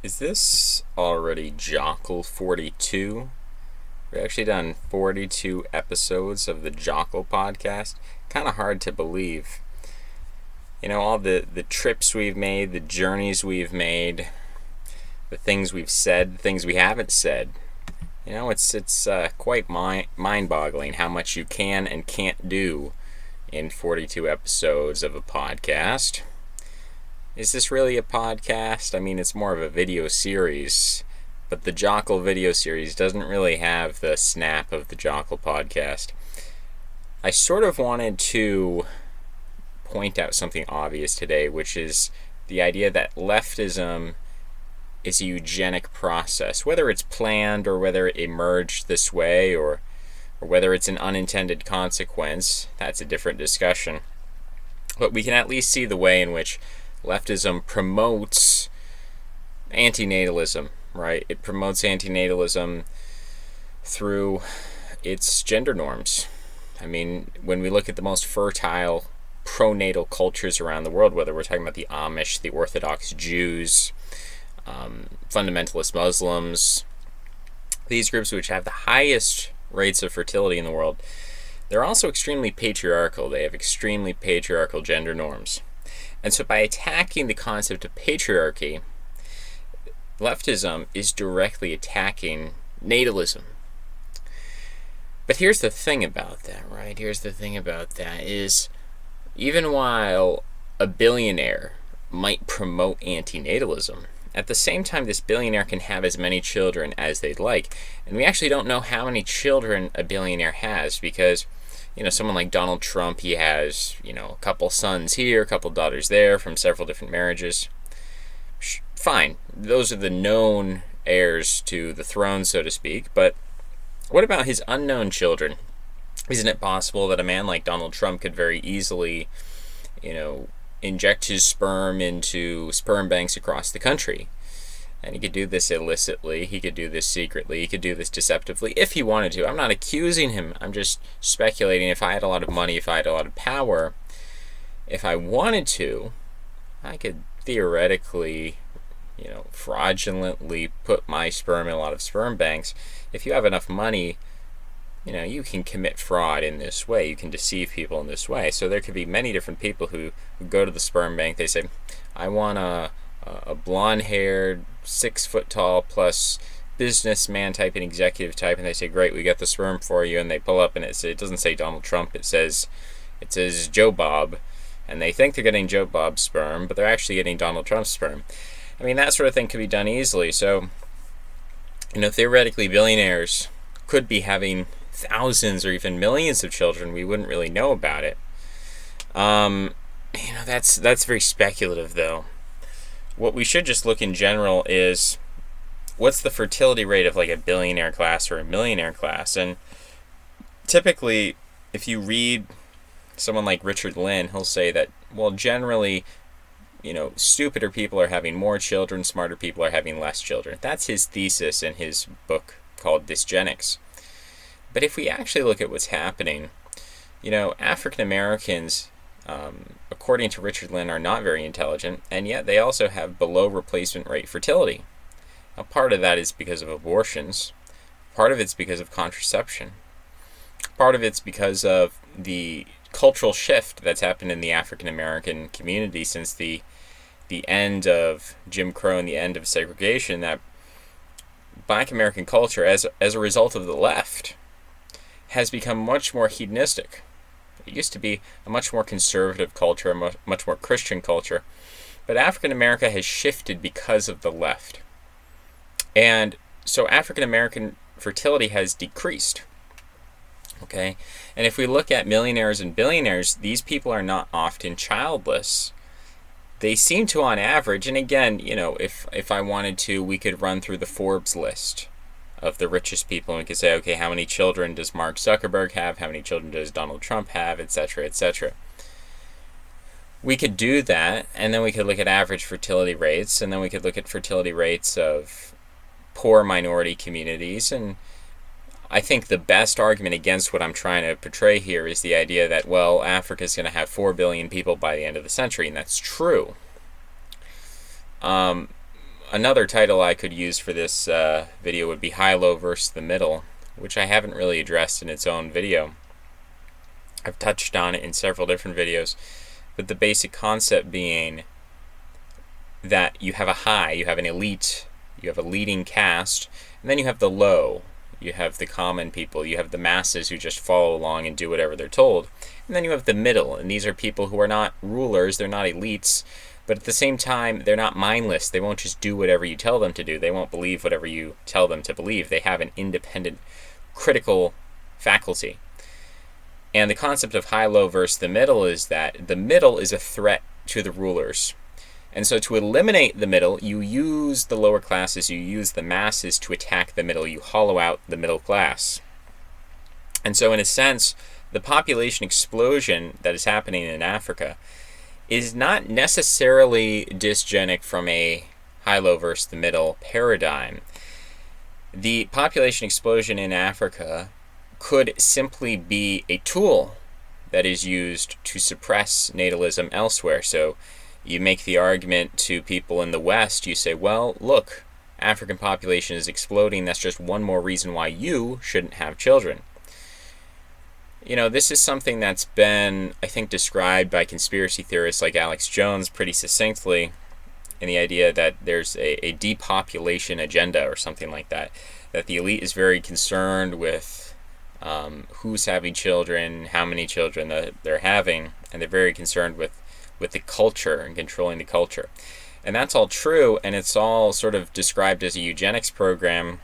Is this already Jockle 42? We've actually done 42 episodes of the Jockle podcast. Kind of hard to believe. You know, all the trips we've made, the journeys we've made, the things we've said, the things we haven't said. You know, it's quite mind-boggling how much you can and can't do in 42 episodes of a podcast. Is this really a podcast? I mean, it's more of a video series, but the Jockle video series doesn't really have the snap of the Jockle podcast. I sort of wanted to point out something obvious today, which is the idea that leftism is a eugenic process. Whether it's planned or whether it emerged this way or whether it's an unintended consequence, that's a different discussion. But we can at least see the way in which leftism promotes antinatalism, right? It promotes antinatalism through its gender norms. I mean, when we look at the most fertile pronatal cultures around the world, whether we're talking about the Amish, the Orthodox Jews, fundamentalist Muslims, these groups which have the highest rates of fertility in the world, they're also extremely patriarchal. They have extremely patriarchal gender norms. And so by attacking the concept of patriarchy, leftism is directly attacking natalism. But here's the thing about that, right? Here's the thing about that is, even while a billionaire might promote antinatalism, at the same time this billionaire can have as many children as they'd like. And we actually don't know how many children a billionaire has because, you know, someone like Donald Trump, he has, you know, a couple sons here, a couple daughters there from several different marriages. Fine. Those are the known heirs to the throne, so to speak. But what about his unknown children? Isn't it possible that a man like Donald Trump could very easily, you know, inject his sperm into sperm banks across the country? And he could do this illicitly, he could do this secretly, he could do this deceptively if he wanted to. I'm not accusing him, I'm just speculating. If I had a lot of money, if I had a lot of power, if I wanted to, I could theoretically, you know, fraudulently put my sperm in a lot of sperm banks. If you have enough money, you know, you can commit fraud in this way. You can deceive people in this way. So there could be many different people who go to the sperm bank. They say, I want a blonde-haired, 6-foot-tall plus businessman type and executive type, and they say, great, we got the sperm for you, and they pull up and it doesn't say Donald Trump, it says Joe Bob, and they think they're getting Joe Bob's sperm, but they're actually getting Donald Trump's sperm. I mean, that sort of thing could be done easily. So, you know, theoretically, billionaires could be having thousands or even millions of children. We wouldn't really know about it. You know, that's very speculative, though. What we should just look in general is what's the fertility rate of like a billionaire class or a millionaire class. And typically, if you read someone like Richard Lynn, he'll say that, well, generally, you know, stupider people are having more children, smarter people are having less children. That's his thesis in his book called Dysgenics. But if we actually look at what's happening, you know, African Americans, according to Richard Lynn, are not very intelligent, and yet they also have below replacement rate fertility. Now, part of that is because of abortions. Part of it's because of contraception. Part of it's because of the cultural shift that's happened in the African American community since the end of Jim Crow and the end of segregation, that Black American culture, as a result of the left, has become much more hedonistic. It used to be a much more conservative culture, a much more Christian culture, but African America has shifted because of the left. And so African American fertility has decreased. Okay? And if we look at millionaires and billionaires, these people are not often childless. They seem to, on average, and again, you know, if I wanted to, we could run through the Forbes list of the richest people, and we could say, okay, how many children does Mark Zuckerberg have? How many children does Donald Trump have? Etc., etc. We could do that, and then we could look at average fertility rates, and then we could look at fertility rates of poor minority communities. And I think the best argument against what I'm trying to portray here is the idea that, well, Africa's going to have 4 billion people by the end of the century, and that's true. another title I could use for this video would be high-low versus the middle, which I haven't really addressed in its own video. I've touched on it in several different videos, but the basic concept being that you have a high, you have an elite, you have a leading caste, and then you have the low, you have the common people, you have the masses who just follow along and do whatever they're told, and then you have the middle, and these are people who are not rulers, they're not elites, but at the same time, they're not mindless. They won't just do whatever you tell them to do. They won't believe whatever you tell them to believe. They have an independent, critical faculty. And the concept of high-low versus the middle is that the middle is a threat to the rulers. And so to eliminate the middle, you use the lower classes, you use the masses to attack the middle. You hollow out the middle class. And so in a sense, the population explosion that is happening in Africa is not necessarily dysgenic from a high-low versus the middle paradigm. The population explosion in Africa could simply be a tool that is used to suppress natalism elsewhere. So you make the argument to people in the West, you say, well, look, African population is exploding. That's just one more reason why you shouldn't have children. You know, this is something that's been, I think, described by conspiracy theorists like Alex Jones pretty succinctly in the idea that there's a depopulation agenda or something like that. That the elite is very concerned with who's having children, how many children that they're having, and they're very concerned with the culture and controlling the culture. And that's all true, and it's all sort of described as a eugenics program,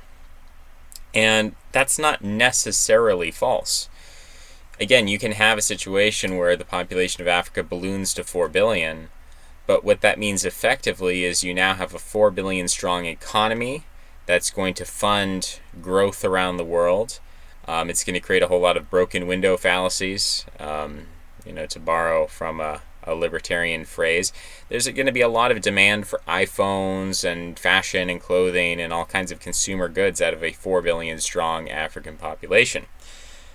and that's not necessarily false. Again, you can have a situation where the population of Africa balloons to 4 billion, but what that means effectively is you now have a 4 billion strong economy that's going to fund growth around the world. It's going to create a whole lot of broken window fallacies, to borrow from a libertarian phrase. There's going to be a lot of demand for iPhones and fashion and clothing and all kinds of consumer goods out of a 4 billion strong African population.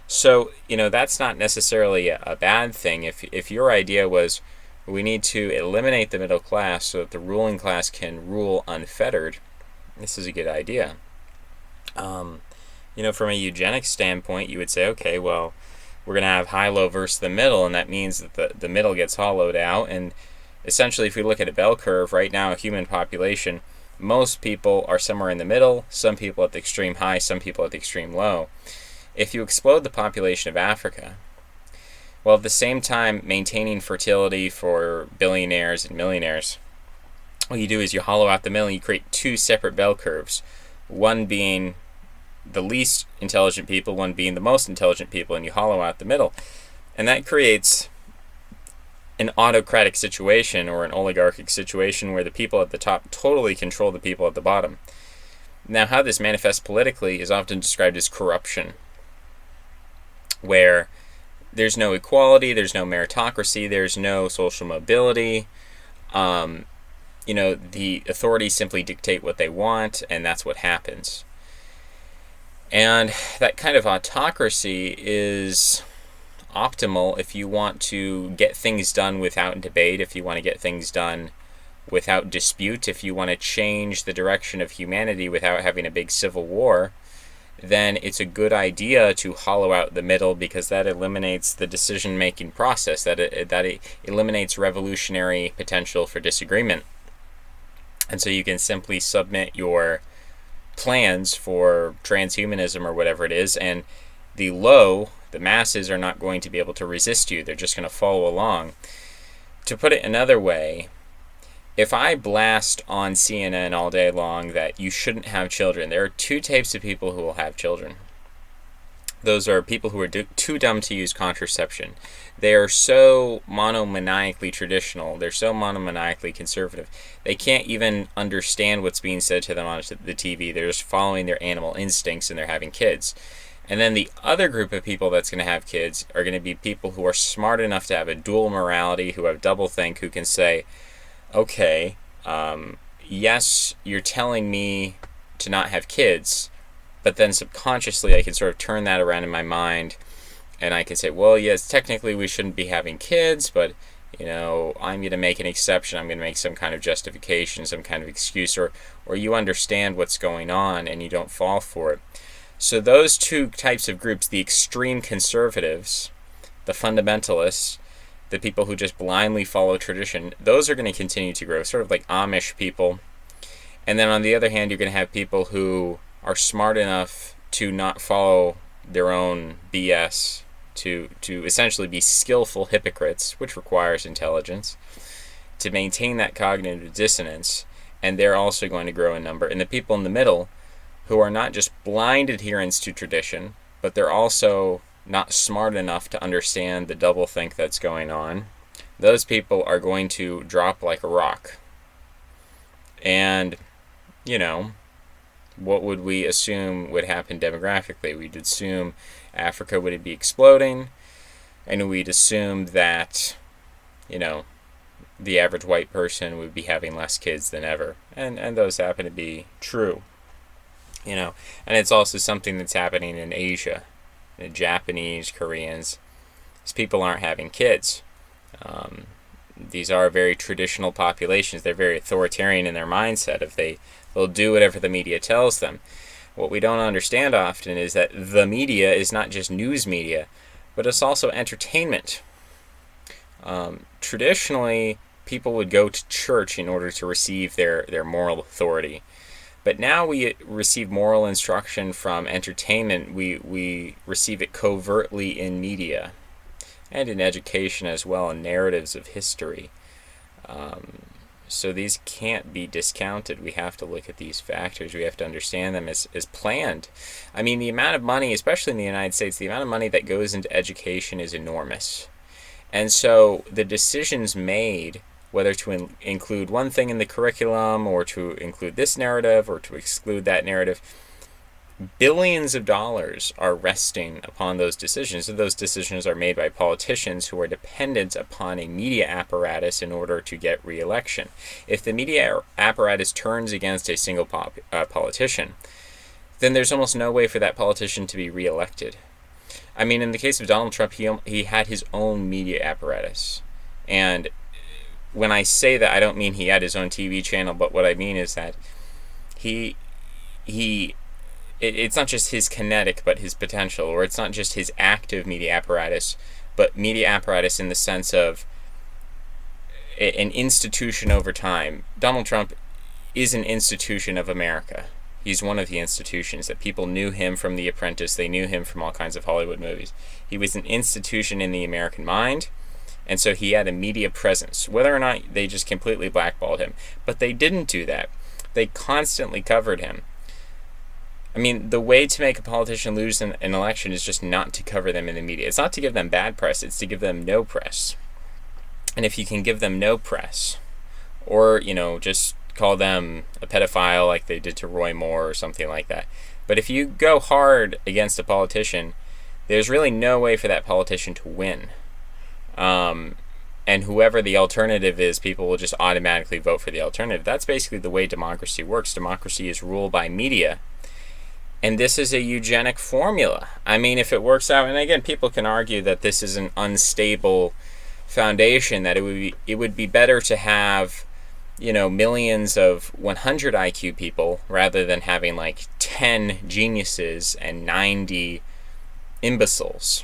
So, that's not necessarily a bad thing. If your idea was we need to eliminate the middle class so that the ruling class can rule unfettered, this is a good idea. From a eugenics standpoint, you would say, okay, well, we're going to have high-low versus the middle, and that means that the middle gets hollowed out. And essentially, if we look at a bell curve, right now, a human population, most people are somewhere in the middle, some people at the extreme high, some people at the extreme low. If you explode the population of Africa, while at the same time maintaining fertility for billionaires and millionaires, what you do is you hollow out the middle and you create two separate bell curves, one being the least intelligent people, one being the most intelligent people, and you hollow out the middle. And that creates an autocratic situation or an oligarchic situation where the people at the top totally control the people at the bottom. Now, how this manifests politically is often described as corruption, where there's no equality, there's no meritocracy, there's no social mobility. The authorities simply dictate what they want, and that's what happens. And that kind of autocracy is optimal if you want to get things done without debate, if you want to get things done without dispute, if you want to change the direction of humanity without having a big civil war, then it's a good idea to hollow out the middle, because that eliminates the decision-making process, that it eliminates revolutionary potential for disagreement. And so you can simply submit your plans for transhumanism or whatever it is, and the masses are not going to be able to resist you. They're just going to follow along. To put it another way, if I blast on CNN all day long that you shouldn't have children, there are two types of people who will have children. Those are people who are too dumb to use contraception. They are so monomaniacally traditional. They're so monomaniacally conservative. They can't even understand what's being said to them on the TV. They're just following their animal instincts and they're having kids. And then the other group of people that's going to have kids are going to be people who are smart enough to have a dual morality, who have doublethink, who can say, okay, yes, you're telling me to not have kids, but then subconsciously I can sort of turn that around in my mind, and I can say, well, yes, technically we shouldn't be having kids, but I'm going to make an exception, I'm going to make some kind of justification, some kind of excuse, or you understand what's going on and you don't fall for it. So those two types of groups, the extreme conservatives, the fundamentalists, the people who just blindly follow tradition, those are going to continue to grow, sort of like Amish people. And then on the other hand, you're going to have people who are smart enough to not follow their own BS, to essentially be skillful hypocrites, which requires intelligence, to maintain that cognitive dissonance, and they're also going to grow in number. And the people in the middle, who are not just blind adherents to tradition, but they're also not smart enough to understand the doublethink that's going on, those people are going to drop like a rock. And, what would we assume would happen demographically? We'd assume Africa would be exploding, and we'd assume that, the average white person would be having less kids than ever. And those happen to be true. And it's also something that's happening in Asia. The Japanese, Koreans, these people aren't having kids. These are very traditional populations. They're very authoritarian in their mindset. They'll do whatever the media tells them. What we don't understand often is that the media is not just news media, but it's also entertainment. Traditionally, people would go to church in order to receive their moral authority. But now we receive moral instruction from entertainment. We receive it covertly in media and in education as well, in narratives of history. So these can't be discounted. We have to look at these factors. We have to understand them as planned. I mean, the amount of money, especially in the United States, the amount of money that goes into education is enormous. And so the decisions made, whether to include one thing in the curriculum or to include this narrative or to exclude that narrative, billions of dollars are resting upon those decisions. And those decisions are made by politicians who are dependent upon a media apparatus in order to get re-election. If the media apparatus turns against a single politician, then there's almost no way for that politician to be re-elected. I mean, in the case of Donald Trump, he had his own media apparatus. And when I say that, I don't mean he had his own TV channel, but what I mean is that it's not just his kinetic, but his potential, or it's not just his active media apparatus, but media apparatus in the sense of an institution over time. Donald Trump is an institution of America. He's one of the institutions that people knew him from The Apprentice. They knew him from all kinds of Hollywood movies. He was an institution in the American mind, and so he had a media presence, whether or not they just completely blackballed him. But they didn't do that. They constantly covered him. I mean, the way to make a politician lose an election is just not to cover them in the media. It's not to give them bad press, it's to give them no press. And if you can give them no press, or, just call them a pedophile like they did to Roy Moore or something like that. But if you go hard against a politician, there's really no way for that politician to win. And whoever the alternative is, people will just automatically vote for the alternative. That's basically the way democracy works. Democracy is ruled by media. And this is a eugenic formula. I mean, if it works out, and again, people can argue that this is an unstable foundation, that it would be better to have, millions of 100 IQ people rather than having like 10 geniuses and 90 imbeciles.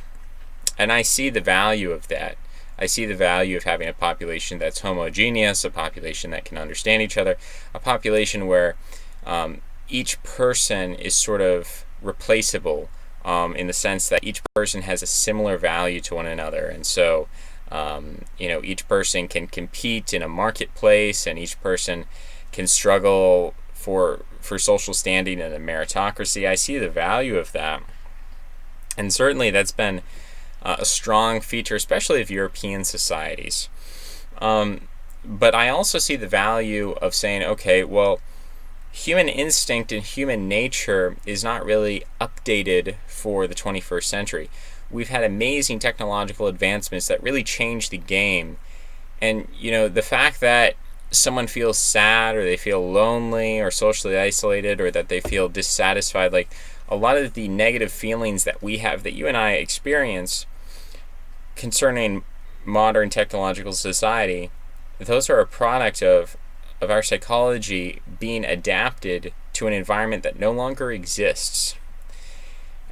And I see the value of that. I see the value of having a population that's homogeneous, a population that can understand each other, a population where each person is sort of replaceable in the sense that each person has a similar value to one another. And so, each person can compete in a marketplace, and each person can struggle for social standing in a meritocracy. I see the value of that. And certainly that's been a strong feature, especially of European societies. But I also see the value of saying, okay, well, human instinct and human nature is not really updated for the 21st century. We've had amazing technological advancements that really changed the game. And, the fact that someone feels sad, or they feel lonely or socially isolated, or that they feel dissatisfied, like a lot of the negative feelings that we have, that you and I experience concerning modern technological society, those are a product of our psychology being adapted to an environment that no longer exists.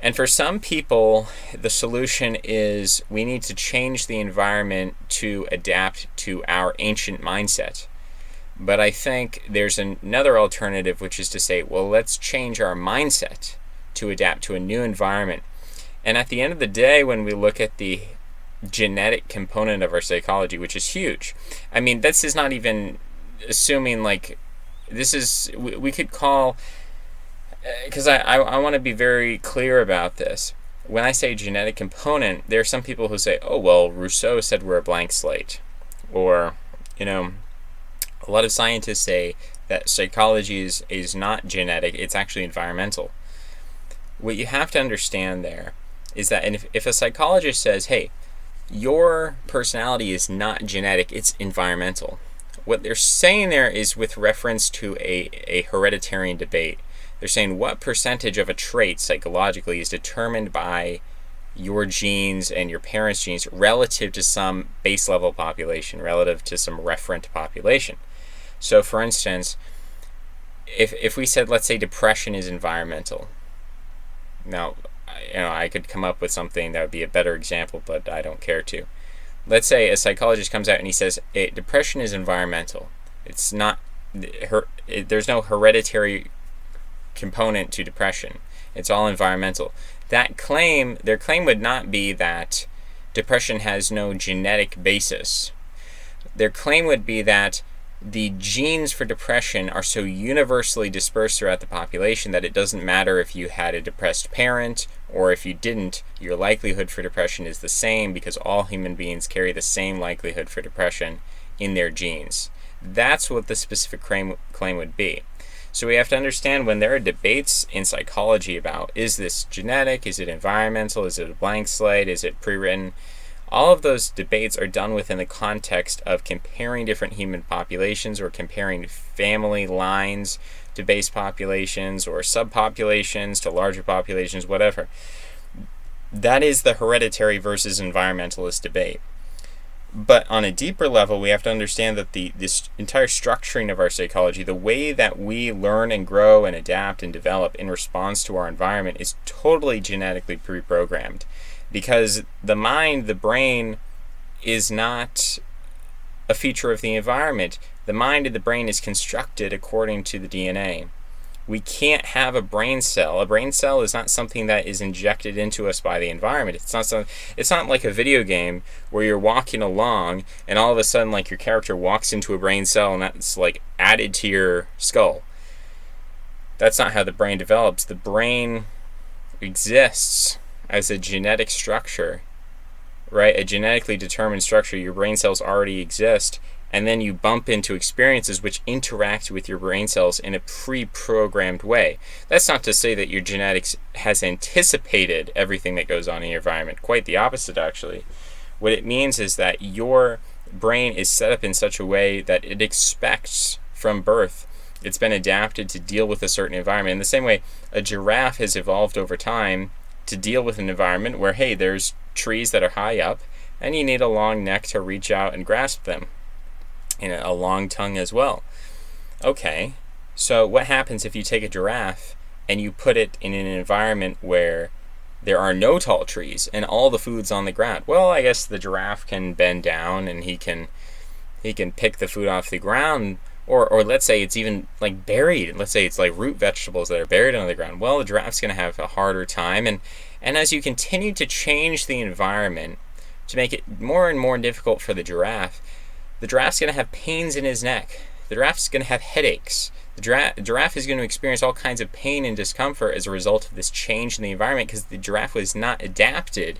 And for some people, the solution is we need to change the environment to adapt to our ancient mindset. But I think there's another alternative, which is to say, well, let's change our mindset to adapt to a new environment. And at the end of the day, when we look at the genetic component of our psychology, which is huge, I mean, this is not even assuming like, this is, we could call, because I want to be very clear about this. When I say genetic component, there are some people who say, oh, well, Rousseau said we're a blank slate. Or, a lot of scientists say that psychology is not genetic, it's actually environmental. What you have to understand there is that if a psychologist says, hey, your personality is not genetic, it's environmental, what they're saying there is with reference to a hereditary debate. They're saying what percentage of a trait psychologically is determined by your genes and your parents' genes relative to some base level population, relative to some referent population. So for instance, if we said, let's say depression is environmental. Now, I could come up with something that would be a better example, but I don't care to. Let's say a psychologist comes out and he says, hey, depression is environmental. It's not, there's no hereditary component to depression. It's all environmental. Their claim would not be that depression has no genetic basis. Their claim would be that the genes for depression are so universally dispersed throughout the population that it doesn't matter if you had a depressed parent or if you didn't, your likelihood for depression is the same because all human beings carry the same likelihood for depression in their genes. That's what the specific claim would be. So we have to understand when there are debates in psychology about, is this genetic, is it environmental, is it a blank slate, is it pre-written? All of those debates are done within the context of comparing different human populations or comparing family lines to base populations or subpopulations to larger populations, whatever. That is the hereditary versus environmentalist debate. But on a deeper level, we have to understand that this entire structuring of our psychology, the way that we learn and grow and adapt and develop in response to our environment is totally genetically pre-programmed. Because the mind, the brain, is not a feature of the environment. The mind and the brain is constructed according to the DNA. We can't have a brain cell. A brain cell is not something that is injected into us by the environment. It's not like a video game where you're walking along and all of a sudden like your character walks into a brain cell and that's like added to your skull. That's not how the brain develops. The brain exists as a genetic structure, right? A genetically determined structure. Your brain cells already exist, and then you bump into experiences which interact with your brain cells in a pre-programmed way. That's not to say that your genetics has anticipated everything that goes on in your environment. Quite the opposite, actually. What it means is that your brain is set up in such a way that it expects from birth. It's been adapted to deal with a certain environment. In the same way, a giraffe has evolved over time to deal with an environment where, hey, there's trees that are high up, and you need a long neck to reach out and grasp them, and a long tongue as well. Okay, so what happens if you take a giraffe and you put it in an environment where there are no tall trees and all the food's on the ground? Well, I guess the giraffe can bend down and he can pick the food off the ground. Or let's say it's even like buried. Let's say it's like root vegetables that are buried on the ground. Well, the giraffe's going to have a harder time. And as you continue to change the environment to make it more and more difficult for the giraffe's going to have pains in his neck. The giraffe's going to have headaches. The giraffe is going to experience all kinds of pain and discomfort as a result of this change in the environment because the giraffe was not adapted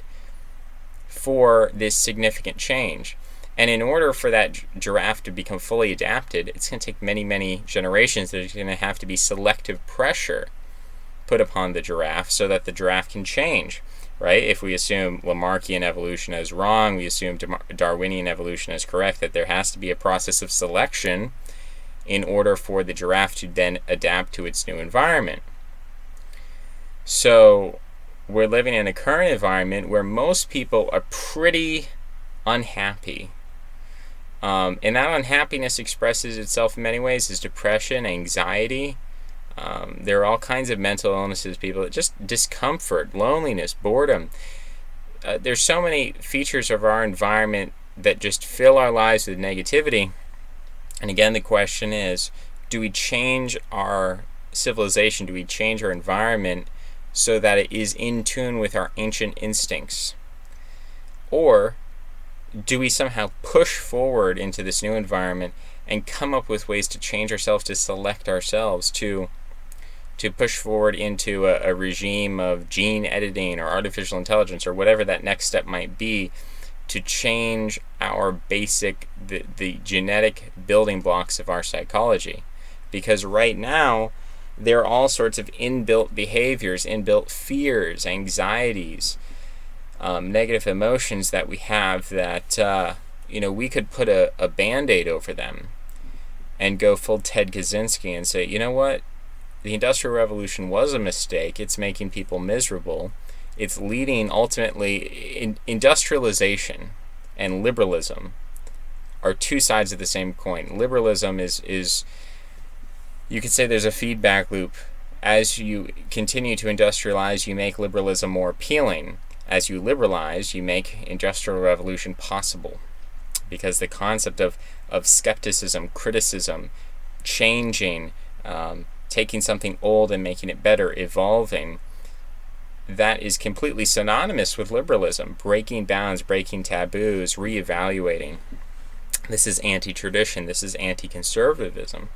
for this significant change. And in order for that giraffe to become fully adapted, it's going to take many, many generations. There's going to have to be selective pressure put upon the giraffe so that the giraffe can change, right? If we assume Lamarckian evolution is wrong, we assume Darwinian evolution is correct, that there has to be a process of selection in order for the giraffe to then adapt to its new environment. So we're living in a current environment where most people are pretty unhappy. And that unhappiness expresses itself in many ways as depression, anxiety. There are all kinds of mental illnesses, people, just discomfort, loneliness, boredom. There's so many features of our environment that just fill our lives with negativity. And again, the question is, do we change our civilization? Do we change our environment so that it is in tune with our ancient instincts? Or do we somehow push forward into this new environment and come up with ways to change ourselves, to select ourselves, to push forward into a regime of gene editing or artificial intelligence or whatever that next step might be, to change our basic, the genetic building blocks of our psychology? Because right now, there are all sorts of inbuilt behaviors, inbuilt fears, anxieties, negative emotions that we have that, we could put a Band-Aid over them and go full Ted Kaczynski and say, you know what? The Industrial Revolution was a mistake. It's making people miserable. It's leading ultimately, industrialization and liberalism are two sides of the same coin. Liberalism is you could say there's a feedback loop. As you continue to industrialize, you make liberalism more appealing. As you liberalize, you make industrial revolution possible. Because the concept of skepticism, criticism, changing, taking something old and making it better, evolving, that is completely synonymous with liberalism. Breaking bounds, breaking taboos, reevaluating. This is anti-tradition. This is anti-conservatism.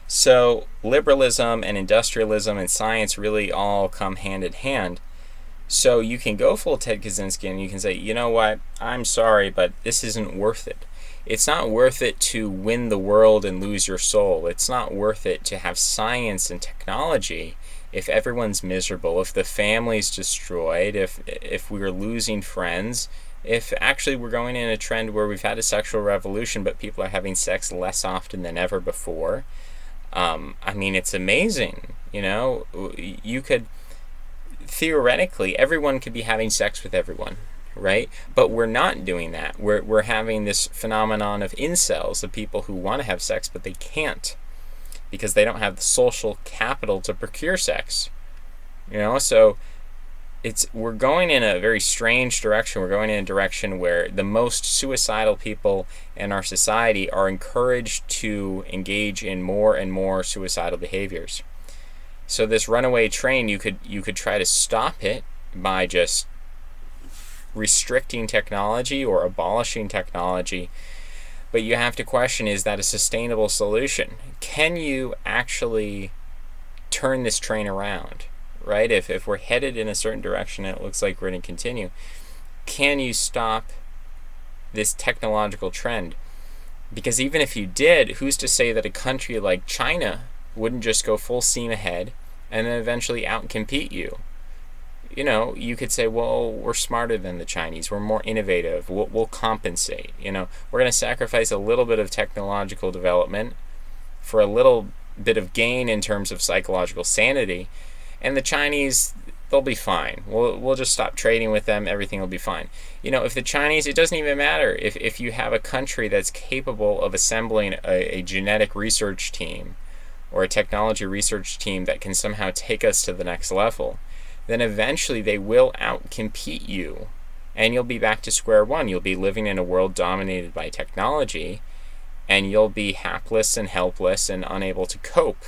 So liberalism and industrialism and science really all come hand in hand. So you can go full Ted Kaczynski and you can say, you know what, I'm sorry, but this isn't worth it. It's not worth it to win the world and lose your soul. It's not worth it to have science and technology if everyone's miserable, if the family's destroyed, if we're losing friends, if actually we're going in a trend where we've had a sexual revolution but people are having sex less often than ever before. It's amazing. You could, theoretically, everyone could be having sex with everyone, right? But we're not doing that. We're having this phenomenon of incels, the people who want to have sex but they can't because they don't have the social capital to procure sex. So we're going in a very strange direction. We're going in a direction where the most suicidal people in our society are encouraged to engage in more and more suicidal behaviors. So this runaway train, you could try to stop it by just restricting technology or abolishing technology. But you have to question, is that a sustainable solution? Can you actually turn this train around? Right? If we're headed in a certain direction and it looks like we're going to continue, can you stop this technological trend? Because even if you did, who's to say that a country like China wouldn't just go full steam ahead and then eventually outcompete you? You could say, well, we're smarter than the Chinese. We're more innovative. We'll compensate. We're going to sacrifice a little bit of technological development for a little bit of gain in terms of psychological sanity. And the Chinese, they'll be fine. We'll just stop trading with them. Everything will be fine. If the Chinese, it doesn't even matter. If you have a country that's capable of assembling a genetic research team or a technology research team that can somehow take us to the next level, then eventually they will outcompete you. And you'll be back to square one. You'll be living in a world dominated by technology, and you'll be hapless and helpless and unable to cope.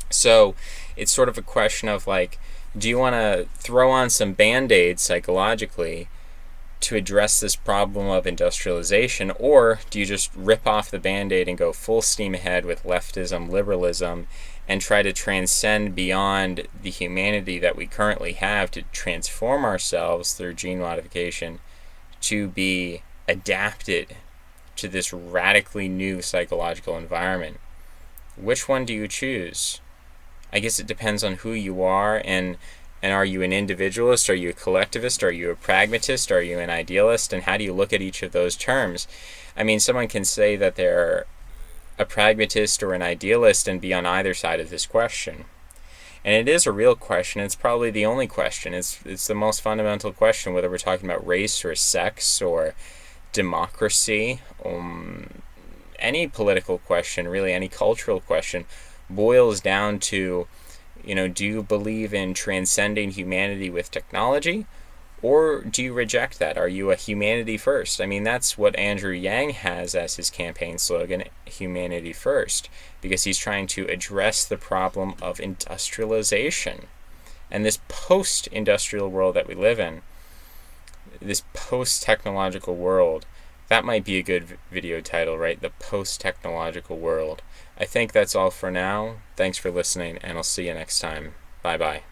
So it's sort of a question of do you want to throw on some Band-Aids psychologically to address this problem of industrialization, or do you just rip off the Band-Aid and go full steam ahead with leftism, liberalism, and try to transcend beyond the humanity that we currently have to transform ourselves through gene modification to be adapted to this radically new psychological environment? Which one do you choose? I guess it depends on who you are, and are you an individualist? Are you a collectivist? Are you a pragmatist? Are you an idealist? And how do you look at each of those terms? Someone can say that they're a pragmatist or an idealist and be on either side of this question. And it is a real question. It's probably the only question. It's the most fundamental question, whether we're talking about race or sex or democracy, any political question, really any cultural question, boils down to, do you believe in transcending humanity with technology, or do you reject that? Are you a humanity first? I mean, that's what Andrew Yang has as his campaign slogan, humanity first, because he's trying to address the problem of industrialization. And this post-industrial world that we live in, this post-technological world, that might be a good video title, right? The post-technological world. I think that's all for now. Thanks for listening, and I'll see you next time. Bye-bye.